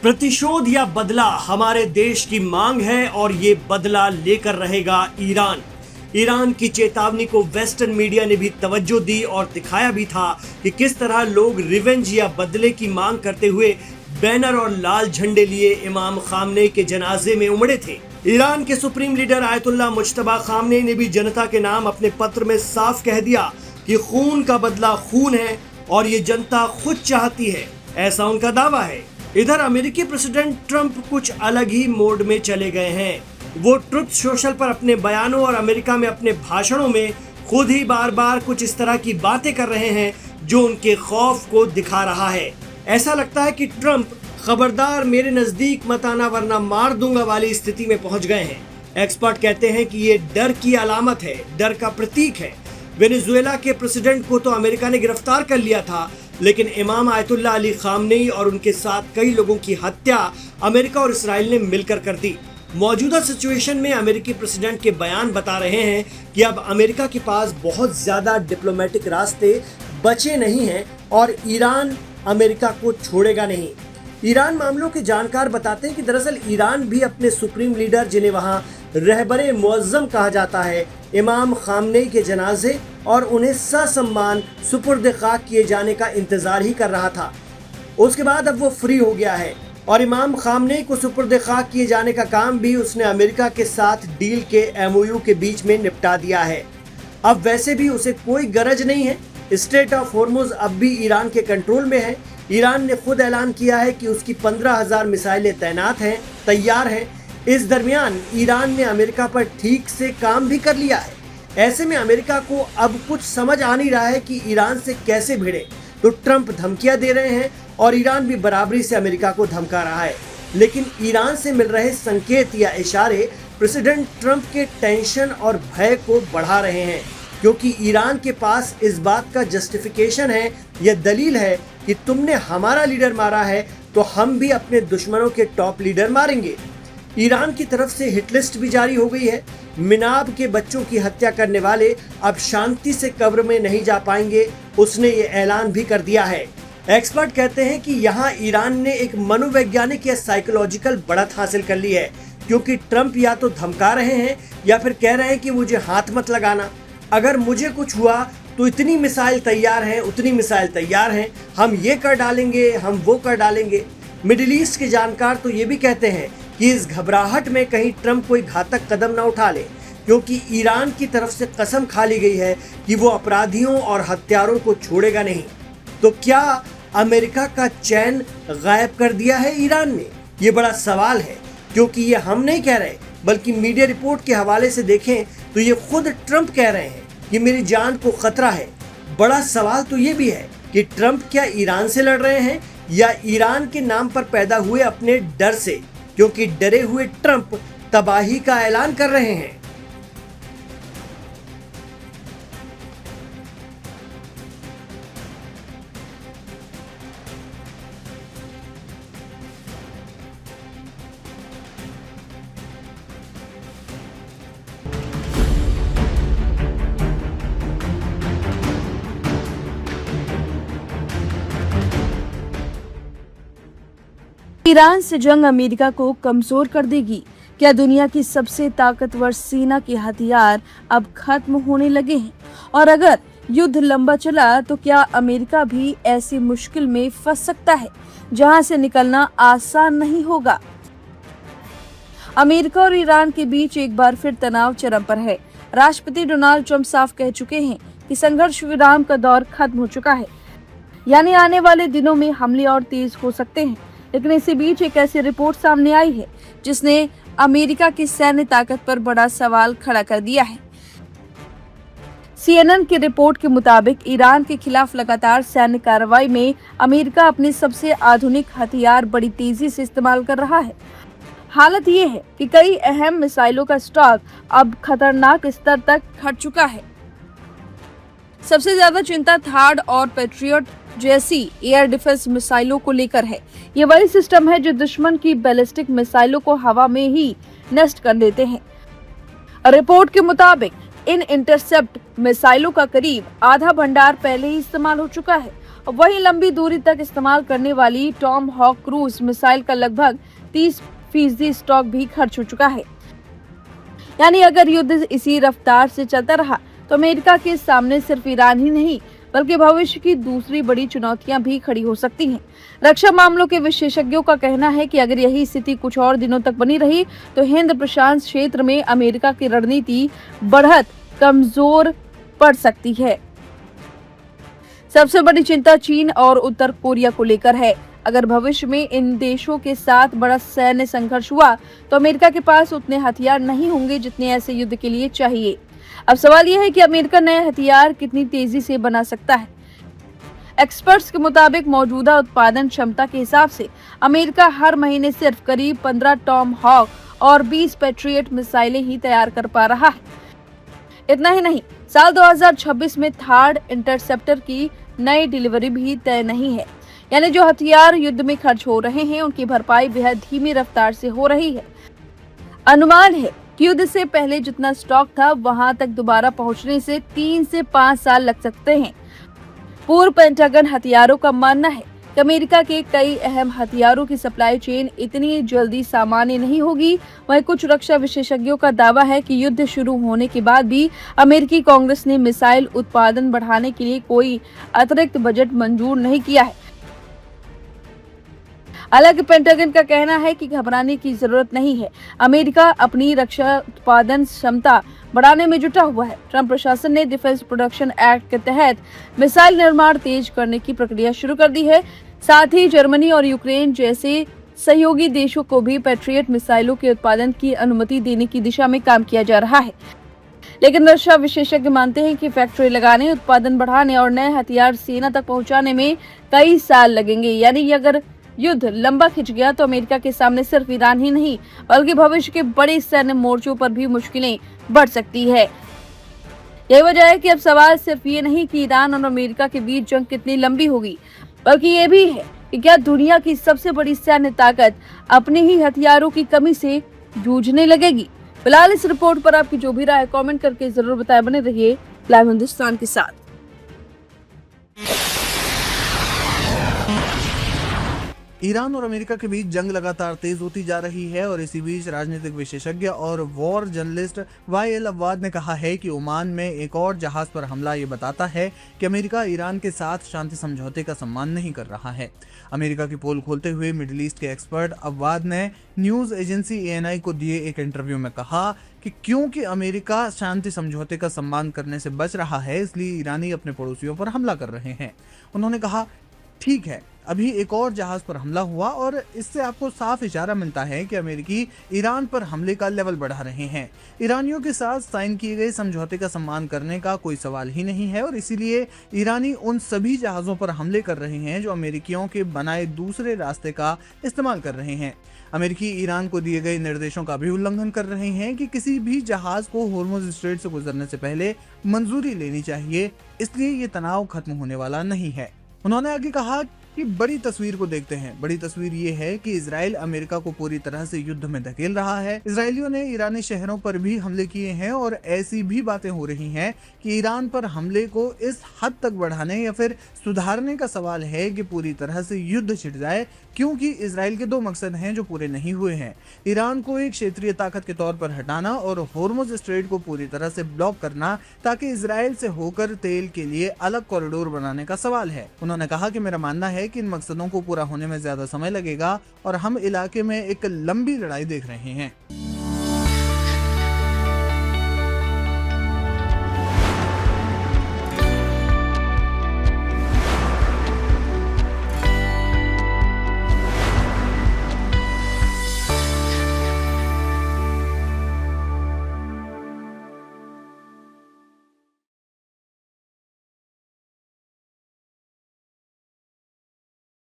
प्रतिशोध या बदला हमारे देश की मांग है और ये बदला लेकर रहेगा ईरान। ईरान की चेतावनी को वेस्टर्न मीडिया ने भी तवज्जो दी और दिखाया भी था कि किस तरह लोग रिवेंज या बदले की मांग करते हुए बैनर और लाल झंडे लिए इमाम खामनेई के जनाजे में उमड़े थे। ईरान के supreme leader Ayatollah Mojtaba Khamenei ने भी जनता के नाम अपने पत्र में साफ कह दिया कि खून का बदला खून है और ये जनता खुद चाहती है, ऐसा उनका दावा है। इधर अमेरिकी प्रेसिडेंट ट्रंप कुछ अलग ही मोड में चले गए हैं। वो ट्रुथ सोशल पर अपने बयानों और अमेरिका में अपने भाषणों में खुद ही बार बार कुछ इस तरह की बातें कर रहे हैं जो उनके खौफ को दिखा रहा है। ऐसा लगता है कि ट्रंप खबरदार मेरे नजदीक मत आना वरना मार दूंगा वाली स्थिति में पहुंच गए हैं। एक्सपर्ट कहते हैं कि ये डर की अलामत है, डर का प्रतीक है। वेनेजुएला के प्रेसिडेंट को तो अमेरिका ने गिरफ्तार कर लिया था, लेकिन इमाम आयतुल्लाह अली खामनेई और उनके साथ कई लोगों की हत्या अमेरिका और इसराइल ने मिलकर कर दी। मौजूदा सिचुएशन में अमेरिकी प्रेसिडेंट के बयान बता रहे हैं कि अब अमेरिका के पास बहुत ज्यादा डिप्लोमेटिक रास्ते बचे नहीं हैं और ईरान अमेरिका को छोड़ेगा नहीं। ईरान मामलों के जानकार बताते हैं कि दरअसल ईरान भी अपने सुप्रीम लीडर, जिन्हें वहां रहबरे मुअज्जम कहा जाता है, इमाम खामनेई के जनाजे और उन्हें ससम्मान सुपुर्द खाक किए जाने का इंतजार ही कर रहा था। उसके बाद अब वो फ्री हो गया है और इमाम खामनेई को सुपुर्द खाक किए जाने का काम भी उसने अमेरिका के साथ डील के MOU के बीच में निपटा दिया है। अब वैसे भी उसे कोई गरज नहीं है। स्ट्रेट ऑफ हॉर्मुज अब भी ईरान के कंट्रोल में है। ईरान ने खुद ऐलान किया है कि उसकी 15,000 मिसाइलें तैनात हैं, तैयार हैं। इस दरमियान ईरान ने अमेरिका पर ठीक से काम भी कर लिया है। ऐसे में अमेरिका को अब कुछ समझ आ नहीं रहा है कि ईरान से कैसे भिड़े। तो ट्रंप धमकियां दे रहे हैं और ईरान भी बराबरी से अमेरिका को धमका रहा है। लेकिन ईरान से मिल रहे संकेत या इशारे प्रेसिडेंट ट्रंप के टेंशन और भय को बढ़ा रहे हैं, क्योंकि ईरान के पास इस बात का जस्टिफिकेशन है या दलील है कि तुमने हमारा लीडर मारा है तो हम भी अपने दुश्मनों के टॉप लीडर मारेंगे। ईरान की तरफ से हिट लिस्ट भी जारी हो गई है। मिनाब के बच्चों की हत्या करने वाले अब शांति से कब्र में नहीं जा पाएंगे, उसने ये ऐलान भी कर दिया है। एक्सपर्ट कहते हैं कि यहाँ ईरान ने एक मनोवैज्ञानिक या साइकोलॉजिकल बढ़त हासिल कर ली है, क्योंकि ट्रंप या तो धमका रहे हैं या फिर कह रहे हैं कि मुझे हाथ मत लगाना, अगर मुझे कुछ हुआ तो इतनी मिसाइल तैयार हैं, उतनी मिसाइल तैयार हैं, हम ये कर डालेंगे, हम वो कर डालेंगे। मिडिल ईस्ट के जानकार तो ये भी कहते हैं कि इस घबराहट में कहीं ट्रंप कोई घातक कदम न उठा ले, क्योंकि ईरान की तरफ से कसम खा ली गई है कि वो अपराधियों और हत्यारों को छोड़ेगा नहीं। तो क्या अमेरिका का चैन गायब कर दिया है ईरान ने? ये बड़ा सवाल है, क्योंकि ये हम नहीं कह रहे, बल्कि मीडिया रिपोर्ट के हवाले से देखें तो ये खुद ट्रंप कह रहे हैं कि मेरी जान को खतरा है। बड़ा सवाल तो ये भी है कि ट्रंप क्या ईरान से लड़ रहे हैं या ईरान के नाम पर पैदा हुए अपने डर से, क्योंकि डरे हुए ट्रंप तबाही का ऐलान कर रहे हैं। ईरान से जंग अमेरिका को कमजोर कर देगी। क्या दुनिया की सबसे ताकतवर सेना के हथियार अब खत्म होने लगे हैं? और अगर युद्ध लंबा चला तो क्या अमेरिका भी ऐसी मुश्किल में फंस सकता है जहां से निकलना आसान नहीं होगा? अमेरिका और ईरान के बीच एक बार फिर तनाव चरम पर है। राष्ट्रपति डोनाल्ड ट्रंप साफ कह चुके हैं कि संघर्ष विराम का दौर खत्म हो चुका है, यानी आने वाले दिनों में हमले और तेज हो सकते हैं। लेकिन इसी बीच एक ऐसी रिपोर्ट सामने आई है जिसने अमेरिका की सैन्य ताकत पर बड़ा सवाल खड़ा कर दिया है। CNN की रिपोर्ट के मुताबिक ईरान के खिलाफ लगातार सैन्य कार्रवाई में अमेरिका अपने सबसे आधुनिक हथियार बड़ी तेजी से इस्तेमाल कर रहा है। हालत ये है कि कई अहम मिसाइलों का स्टॉक अब खतरनाक स्तर तक घट चुका है। सबसे ज्यादा चिंता थार्ड और पैट्रियट जैसी एयर डिफेंस मिसाइलों को लेकर है। ये वही सिस्टम है जो दुश्मन की बैलिस्टिक मिसाइलों को हवा में ही नष्ट कर देते हैं। रिपोर्ट के मुताबिक इन इंटरसेप्ट मिसाइलों का करीब आधा भंडार पहले ही इस्तेमाल हो चुका है वहीं लंबी दूरी तक इस्तेमाल करने वाली टॉम हॉक क्रूज मिसाइल का लगभग 30% स्टॉक भी खर्च हो चुका है। यानी अगर युद्ध इसी रफ्तार से चलता रहा तो अमेरिका के सामने सिर्फ ईरान ही नहीं बल्कि भविष्य की दूसरी बड़ी चुनौतियां भी खड़ी हो सकती हैं। रक्षा मामलों के विशेषज्ञों का कहना है कि अगर यही स्थिति कुछ और दिनों तक बनी रही तो हिंद प्रशांत क्षेत्र में अमेरिका की रणनीति बढ़त कमजोर पड़ सकती है। सबसे बड़ी चिंता चीन और उत्तर कोरिया को लेकर है। अगर भविष्य में इन देशों के साथ बड़ा सैन्य संघर्ष हुआ तो अमेरिका के पास उतने हथियार नहीं होंगे जितने ऐसे युद्ध के लिए चाहिए। अब सवाल यह है कि अमेरिका नए हथियार कितनी तेजी से बना सकता है। एक्सपर्ट्स के मुताबिक मौजूदा उत्पादन क्षमता के हिसाब से अमेरिका हर महीने सिर्फ करीब 15 टॉम हॉक और 20 पैट्रियट मिसाइलें ही तैयार कर पा रहा है। इतना ही नहीं, साल 2026 में थर्ड इंटरसेप्टर की नई डिलीवरी भी तय नहीं है। यानी जो हथियार युद्ध में खर्च हो रहे हैं उनकी भरपाई बेहद धीमी रफ्तार से हो रही है। अनुमान है कि युद्ध से पहले जितना स्टॉक था वहां तक दोबारा पहुंचने से 3 से 5 साल लग सकते हैं। पूर्व पेंटागन हथियारों का मानना है कि अमेरिका के कई अहम हथियारों की सप्लाई चेन इतनी जल्दी सामान्य नहीं होगी। वहीं कुछ रक्षा विशेषज्ञों का दावा है कि युद्ध शुरू होने के बाद भी अमेरिकी कांग्रेस ने मिसाइल उत्पादन बढ़ाने के लिए कोई अतिरिक्त बजट मंजूर नहीं किया है। हालांकि पेंटागन का कहना है कि घबराने की जरूरत नहीं है, अमेरिका अपनी रक्षा उत्पादन क्षमता बढ़ाने में जुटा हुआ है। ट्रंप प्रशासन ने डिफेंस प्रोडक्शन एक्ट के तहत मिसाइल निर्माण तेज करने की प्रक्रिया शुरू कर दी है। साथ ही जर्मनी और यूक्रेन जैसे सहयोगी देशों को भी पैट्रियट मिसाइलों के उत्पादन की अनुमति देने की दिशा में काम किया जा रहा है। लेकिन रक्षा विशेषज्ञ मानते हैं कि फैक्ट्री लगाने, उत्पादन बढ़ाने और नए हथियार सेना तक पहुंचाने में कई साल लगेंगे। यानी अगर युद्ध लंबा खिंच गया तो अमेरिका के सामने सिर्फ ईरान ही नहीं बल्कि भविष्य के बड़े सैन्य मोर्चों पर भी मुश्किलें बढ़ सकती है। यही वजह है कि अब सवाल सिर्फ ये नहीं कि ईरान और अमेरिका के बीच जंग कितनी लंबी होगी, बल्कि ये भी है कि क्या दुनिया की सबसे बड़ी सैन्य ताकत अपने ही हथियारों की कमी से जूझने लगेगी। फिलहाल इस रिपोर्ट पर आपकी जो भी राय है कमेंट करके जरूर बताएं। बने रहिए लाइव हिंदुस्तान के साथ। ईरान और अमेरिका के बीच जंग लगातार तेज होती जा रही है और इसी बीच राजनीतिक विशेषज्ञ और वॉर जर्नलिस्ट वाइल अव्वाद ने कहा है कि ओमान में एक और जहाज पर हमला ये बताता है कि अमेरिका ईरान के साथ शांति समझौते का सम्मान नहीं कर रहा है। अमेरिका की पोल खोलते हुए मिडिल ईस्ट के एक्सपर्ट अव्वाद ने न्यूज एजेंसी ANI को दिए एक इंटरव्यू में कहा कि क्योंकि अमेरिका शांति समझौते का सम्मान करने से बच रहा है इसलिए ईरानी अपने पड़ोसियों पर हमला कर रहे हैं। उन्होंने कहा, ठीक है, अभी एक और जहाज पर हमला हुआ और इससे आपको साफ इशारा मिलता है कि अमेरिकी ईरान पर हमले का लेवल बढ़ा रहे हैं। ईरानियों के साथ साइन किए गए समझौते का सम्मान करने का कोई सवाल ही नहीं है और इसीलिए ईरानी उन सभी जहाज़ों पर हमले कर रहे हैं जो अमेरिकियों के बनाए दूसरे रास्ते का इस्तेमाल कर रहे हैं। अमेरिकी ईरान को दिए गए निर्देशों का भी उल्लंघन कर रहे हैं कि किसी भी जहाज को होर्मुज स्ट्रेट से गुजरने से पहले मंजूरी लेनी चाहिए, इसलिए ये तनाव खत्म होने वाला नहीं है। उन्होंने आगे कहा कि बड़ी तस्वीर को देखते हैं। बड़ी तस्वीर ये है कि इजराइल अमेरिका को पूरी तरह से युद्ध में धकेल रहा है। इजरायलियों ने ईरानी शहरों पर भी हमले किए हैं और ऐसी भी बातें हो रही हैं कि ईरान पर हमले को इस हद तक बढ़ाने या फिर सुधारने का सवाल है कि पूरी तरह से युद्ध छिड़ जाए, क्योंकि इजराइल के 2 मकसद हैं जो पूरे नहीं हुए हैं। ईरान को एक क्षेत्रीय ताकत के तौर पर हटाना और होर्मुज स्ट्रेट को पूरी तरह से ब्लॉक करना ताकि इजराइल से होकर तेल के लिए अलग कॉरिडोर बनाने का सवाल है। उन्होंने कहा कि मेरा मानना है कि इन मकसदों को पूरा होने में ज्यादा समय लगेगा और हम इलाके में एक लंबी लड़ाई देख रहे हैं।